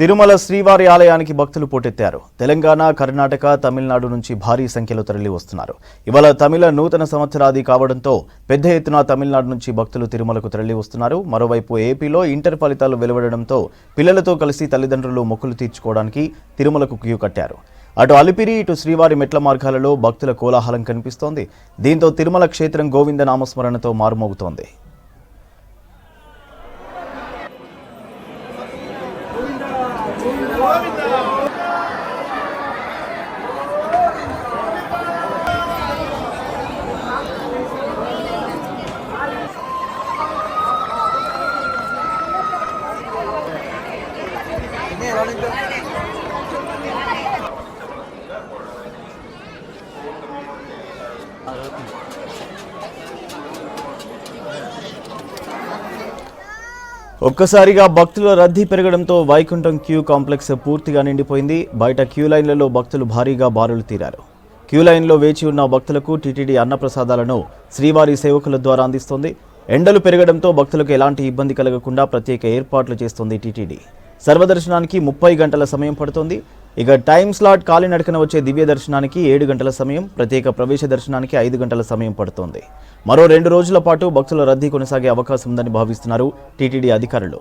తిరుమల శ్రీవారి ఆలయానికి భక్తులు పోటెత్తారు. తెలంగాణ, కర్ణాటక, తమిళనాడు నుంచి భారీ సంఖ్యలో తరలి వస్తున్నారు. ఇవాళ తమిళ నూతన సంవత్సరాది కావడంతో పెద్ద ఎత్తున తమిళనాడు నుంచి భక్తులు తిరుమలకు తరలి వస్తున్నారు. మరోవైపు ఏపీలో ఇంటర్ ఫలితాలు వెలువడడంతో పిల్లలతో కలిసి తల్లిదండ్రులు మొక్కులు తీర్చుకోవడానికి తిరుమలకు క్యూ కట్టారు. అటు అలిపిరి, ఇటు శ్రీవారి మెట్ల మార్గాలలో భక్తుల కోలాహలం కనిపిస్తోంది. దీంతో తిరుమల క్షేత్రం గోవింద నామస్మరణతో మారుమోగుతోంది. ఒక్కసారిగా భక్తుల రద్దీ పెరగడంతో వైకుంఠం క్యూ కాంప్లెక్స్ పూర్తిగా నిండిపోయింది. బయట క్యూ లైన్లలో భక్తులు భారీగా బారులు తీరారు. క్యూ లైన్లో వేచి ఉన్న భక్తులకు టీటీడీ అన్నప్రసాదాలను శ్రీవారి సేవకుల ద్వారా అందిస్తోంది. ఎండలు పెరగడంతో భక్తులకు ఎలాంటి ఇబ్బంది కలగకుండా ప్రత్యేక ఏర్పాట్లు చేస్తోంది టీటీడీ. సర్వదర్శనానికి 30 గంటల సమయం పడుతోంది. ఇక టైం స్లాట్ కాలినడకన వచ్చే దివ్య దర్శనానికి 7 గంటల సమయం, ప్రత్యేక ప్రవేశ దర్శనానికి 5 గంటల సమయం పడుతోంది. మరో 2 రోజుల పాటు భక్తుల రద్దీ కొనసాగే అవకాశం ఉందని భావిస్తున్నారు టీటీడీ అధికారులు.